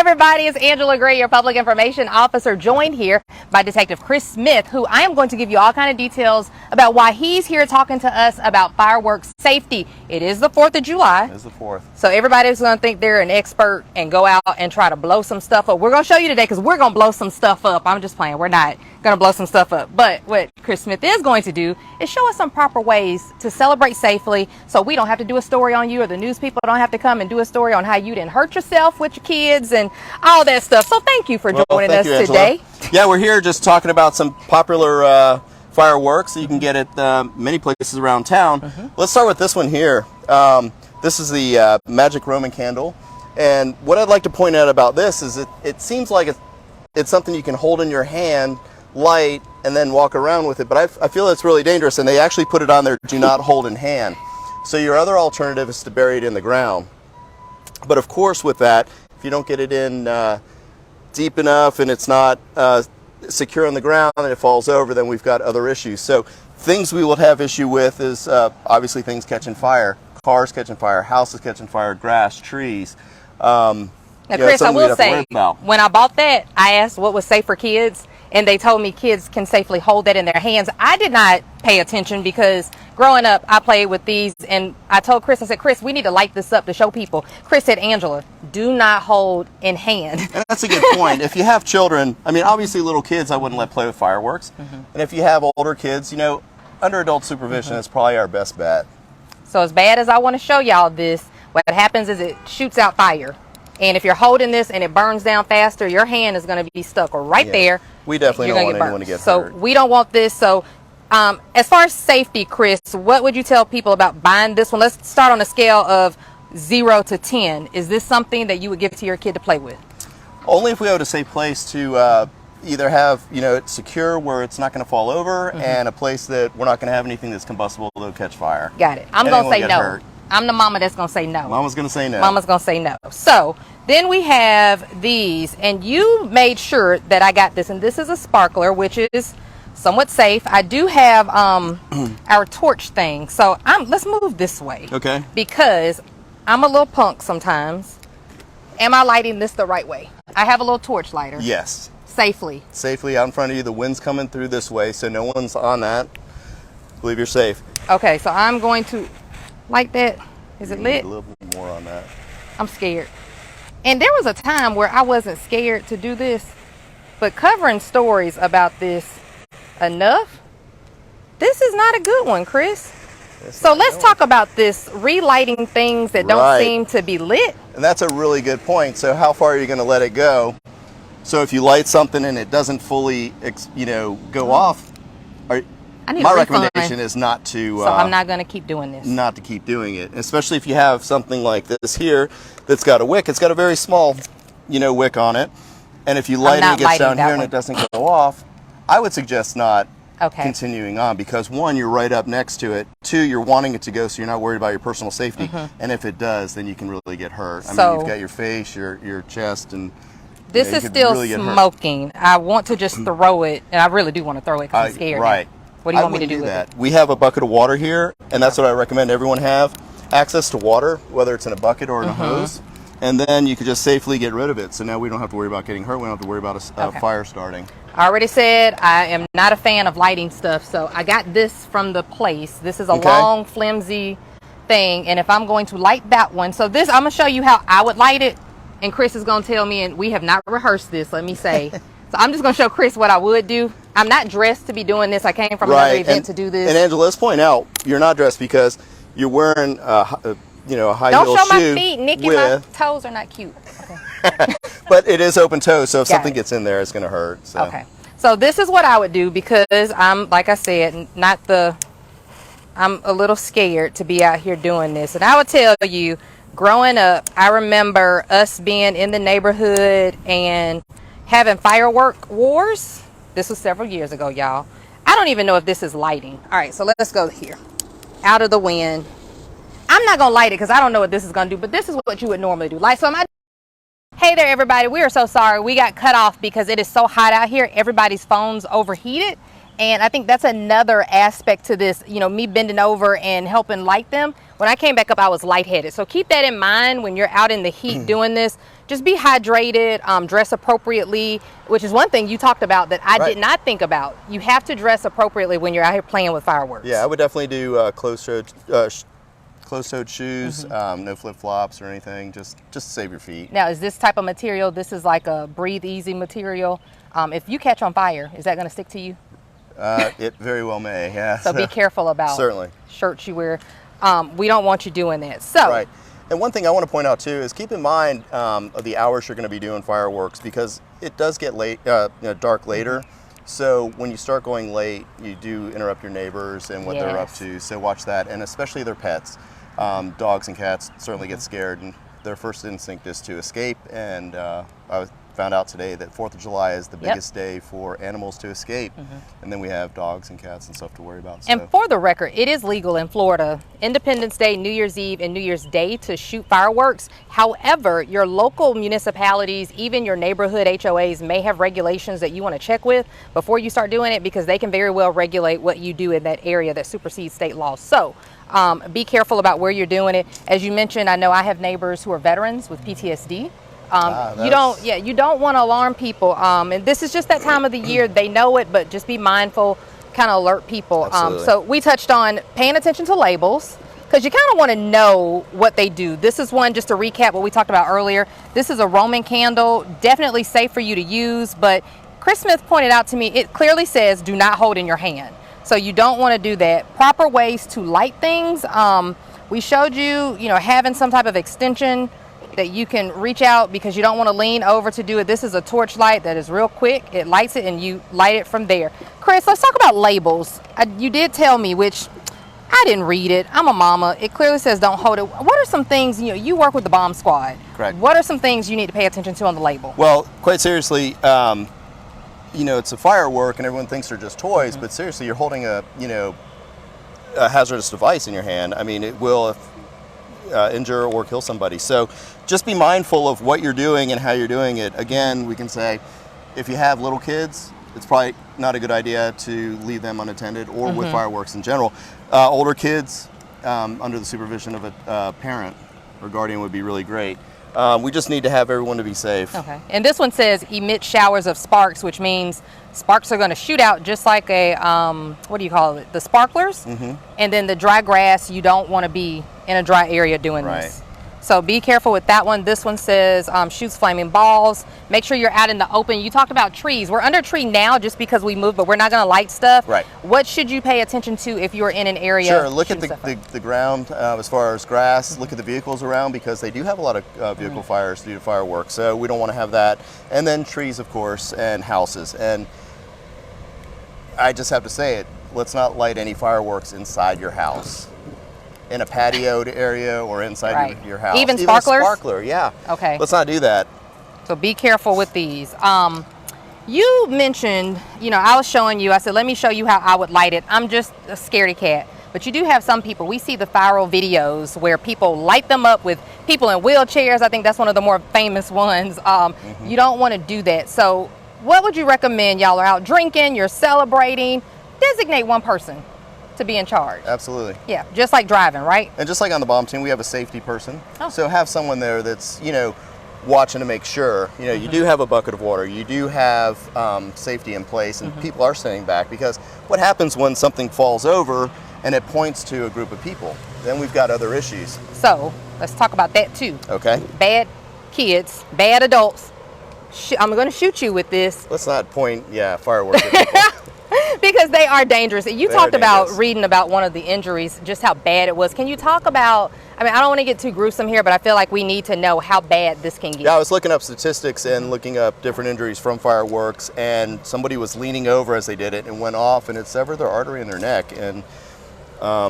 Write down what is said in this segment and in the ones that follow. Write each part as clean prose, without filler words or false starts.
everybody, it's Angela Gray, your public information officer, joined here by Detective Chris Smith, who I am going to give you all kind of details about why he's here talking to us about fireworks safety. It is the 4th of July. It is the 4th. So everybody's going to think they're an expert and go out and try to blow some stuff up. We're going to show you today because we're going to blow some stuff up. I'm just playing. We're not going to blow some stuff up. But what Chris Smith is going to do is show us some proper ways to celebrate safely so we don't have to do a story on you, or the news people don't have to come and do a story on how you didn't hurt yourself with your kids and all that stuff. So thank you for joining us today. Yeah, we're here just talking about some popular fireworks that you can get at many places around town. Let's start with this one here. This is the Magic Roman candle. And what I'd like to point out about this is it seems like it's something you can hold in your hand, light, and then walk around with it. But I feel it's really dangerous, and they actually put it on there, do not hold in hand. So your other alternative is to bury it in the ground. But of course with that, if you don't get it in deep enough and it's not secure on the ground and it falls over, then we've got other issues. So things we will have issue with is obviously things catching fire, cars catching fire, houses catching fire, grass, trees. Now, Chris, I will say, when I bought that, I asked what was safe for kids, and they told me kids can safely hold that in their hands. I did not pay attention because growing up, I played with these, and I told Chris, I said, Chris, we need to light this up to show people. Chris said, Angela, do not hold in hand. And that's a good point. If you have children, I mean, obviously little kids, I wouldn't let play with fireworks. And if you have older kids, you know, under adult supervision is probably our best bet. So as bad as I want to show y'all this, what happens is it shoots out fire. And if you're holding this and it burns down faster, your hand is going to be stuck right there. We definitely don't want anyone to get hurt. So we don't want this. So as far as safety, Chris, what would you tell people about buying this one? Let's start on a scale of 0 to 10. Is this something that you would give to your kid to play with? Only if we have a safe place to either have, you know, it secure where it's not going to fall over, and a place that we're not going to have anything that's combustible that'll catch fire. Got it. I'm going to say no. Hurt. I'm the mama that's going to say no. Mama's going to say no. Mama's going to say no. So then we have these, and you made sure that I got this, and this is a sparkler, which is somewhat safe. I do have our torch thing. So let's move this way. Okay. Because I'm a little punk sometimes. Am I lighting this the right way? I have a little torch lighter. Yes. Safely. Safely out in front of you. The wind's coming through this way, so no one's on that. I believe you're safe. Okay, so I'm going to light that. Is it lit? A little bit more on that. I'm scared. And there was a time where I wasn't scared to do this, but covering stories about this enough, this is not a good one, Chris. So let's talk about this relighting things that don't seem to be lit. And that's a really good point. So how far are you going to let it go? So if you light something and it doesn't fully, go off, my recommendation is not to. So I'm not going to keep doing this. Not to keep doing it, especially if you have something like this here that's got a wick. It's got a very small, wick on it, and if you light it, and it gets down here and it doesn't go off, I would suggest not continuing on, because one, you're right up next to it. Two, you're wanting it to go, so you're not worried about your personal safety. And if it does, then you can really get hurt. I mean, you've got your face, your chest, and this is still smoking. I want to just throw it, and I really do want to throw it because I'm scared. Right. What do you want me to do with it? We have a bucket of water here, and that's what I recommend everyone have. Access to water, whether it's in a bucket or in a hose, and then you can just safely get rid of it. So now we don't have to worry about getting hurt. We don't have to worry about a fire starting. I already said I am not a fan of lighting stuff, so I got this from the place. This is a long, flimsy thing, and if I'm going to light that one, so this, I'm going to show you how I would light it, and Chris is going to tell me, and we have not rehearsed this, let me say. So I'm just going to show Chris what I would do. I'm not dressed to be doing this. I came from another event to do this. And Angela, let's point out, you're not dressed because you're wearing a high heel shoe. Don't show my feet, Nikki. My toes are not cute. Okay. But it is open toe, so if something gets in there, it's going to hurt. So. Okay. So this is what I would do, because I'm, like I said, I'm a little scared to be out here doing this. And I would tell you, growing up, I remember us being in the neighborhood and having firework wars. This was several years ago, y'all. I don't even know if this is lighting. All right, so let's go here. Out of the wind. I'm not going to light it because I don't know what this is going to do, but this is what you would normally do. Hey there, everybody. We are so sorry. We got cut off because it is so hot out here. Everybody's phones overheated. And I think that's another aspect to this, me bending over and helping light them. When I came back up, I was lightheaded. So keep that in mind when you're out in the heat doing this. just be hydrated, dress appropriately, which is one thing you talked about that I did not think about. You have to dress appropriately when you're out here playing with fireworks. Yeah, I would definitely do closed-toed shoes, no flip-flops or anything, just to save your feet. Now, is this type of material, this is like a breathe easy material. If you catch on fire, is that going to stick to you? It very well may, yeah. So be careful about certainly shirts you wear. We don't want you doing that. So. Right. And one thing I want to point out too is keep in mind the hours you're going to be doing fireworks, because it does get late, dark later. So when you start going late, you do interrupt your neighbors and what they're up to. So watch that, and especially their pets. Dogs and cats certainly get scared, and their first instinct is to escape. And I found out today that 4th of July is the biggest day for animals to escape. And then we have dogs and cats and stuff to worry about. So. And for the record, it is legal in Florida, Independence Day, New Year's Eve, and New Year's Day to shoot fireworks. However, your local municipalities, even your neighborhood HOAs, may have regulations that you want to check with before you start doing it, because they can very well regulate what you do in that area that supersedes state laws. So be careful about where you're doing it. As you mentioned, I know I have neighbors who are veterans with PTSD. You don't want to alarm people. And this is just that time of the year. They know it, but just be mindful, kind of alert people. So we touched on paying attention to labels, because you kind of want to know what they do. This is one, just to recap what we talked about earlier. This is a Roman candle, definitely safe for you to use, but Chris Smith pointed out to me, it clearly says do not hold in your hand. So you don't want to do that. Proper ways to light things. We showed you, having some type of extension that you can reach out, because you don't want to lean over to do it. This is a torch light that is real quick. It lights it and you light it from there. Chris, let's talk about labels. You did tell me, which I didn't read it. I'm a mama. It clearly says don't hold it. What are some things, you work with the bomb squad. Correct. What are some things you need to pay attention to on the label? Well, quite seriously, it's a firework and everyone thinks they're just toys, but seriously, you're holding a hazardous device in your hand. I mean, it will injure or kill somebody. So just be mindful of what you're doing and how you're doing it. Again, we can say if you have little kids, it's probably not a good idea to leave them unattended, or with fireworks in general. Older kids, under the supervision of a parent or guardian, would be really great. We just need to have everyone to be safe. Okay. And this one says emit showers of sparks, which means sparks are going to shoot out just like a, what do you call it? The sparklers. And then the dry grass, you don't want to be in a dry area doing this. So be careful with that one. This one says shoots flaming balls. Make sure you're out in the open. You talked about trees. We're under a tree now just because we moved, but we're not going to light stuff. Right. What should you pay attention to if you're in an area? Sure. Look at the ground as far as grass. Look at the vehicles around, because they do have a lot of vehicle fires due to fireworks. So we don't want to have that. And then trees, of course, and houses. And I just have to say it. Let's not light any fireworks inside your house, in a patioed area, or inside your house. Even sparklers? Even a sparkler, yeah. Okay. Let's not do that. So be careful with these. You mentioned, I was showing you, I said, let me show you how I would light it. I'm just a scaredy cat. But you do have some people, we see the viral videos where people light them up with people in wheelchairs. I think that's one of the more famous ones. You don't want to do that. So what would you recommend? Y'all are out drinking, you're celebrating. Designate one person to be in charge. Absolutely. Yeah, just like driving, right? And just like on the bomb team, we have a safety person. So have someone there that's, watching to make sure, you do have a bucket of water, you do have safety in place, and people are staying back, because what happens when something falls over and it points to a group of people? Then we've got other issues. So let's talk about that too. Okay. Bad kids, bad adults. I'm going to shoot you with this. Let's not point, fireworks at people. Because they are dangerous. You talked about reading about one of the injuries, just how bad it was. Can you talk about, I don't want to get too gruesome here, but I feel like we need to know how bad this can get. Yeah, I was looking up statistics and looking up different injuries from fireworks, and somebody was leaning over as they did it and went off, and it severed their artery in their neck. And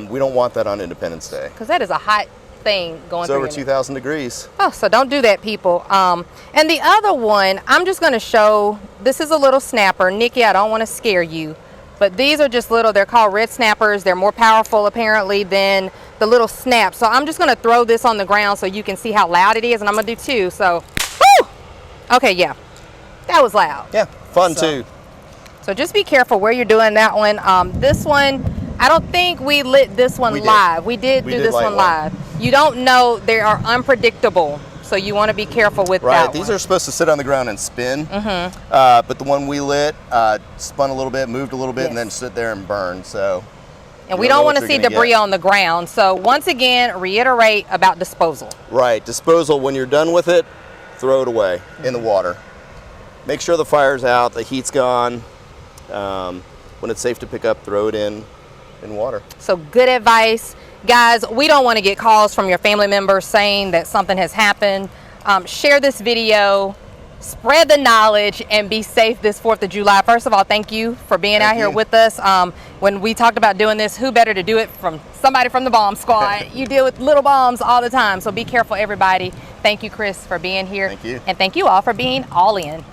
we don't want that on Independence Day. Because that is a hot thing going through. It's over 2,000 degrees. Oh, so don't do that, people. And the other one, I'm just going to show, this is a little snapper. Nikki, I don't want to scare you. But these are just little, they're called red snappers. They're more powerful apparently than the little snaps. So I'm just gonna throw this on the ground so you can see how loud it is, and I'm gonna do two, so, woo! Okay, yeah, that was loud. Yeah, fun too. So just be careful where you're doing that one. This one, I don't think we lit this one live. We did do this one live. You don't know, they are unpredictable. So you want to be careful with Right, that these one. are supposed to sit on the ground and spin. But the one we lit spun a little bit, moved a little bit, and Yes. then sit there and burn. So, And you we don't know don't what want to you're see gonna debris get. on the ground. So once again, reiterate about disposal. Right, disposal. When you're done with it, throw it away in the water. Make sure the fire's out, the heat's gone. When it's safe to pick up, throw it in water. So good advice. Guys, we don't want to get calls from your family members saying that something has happened. Share this video, spread the knowledge, and be safe this 4th of July. First of all, thank you for being out here you. with us. When we talked about doing this, who better to do it from somebody from the bomb squad? You deal with little bombs all the time, so be careful, everybody. Thank you, Chris, for being here. Thank you. And thank you all for being all in.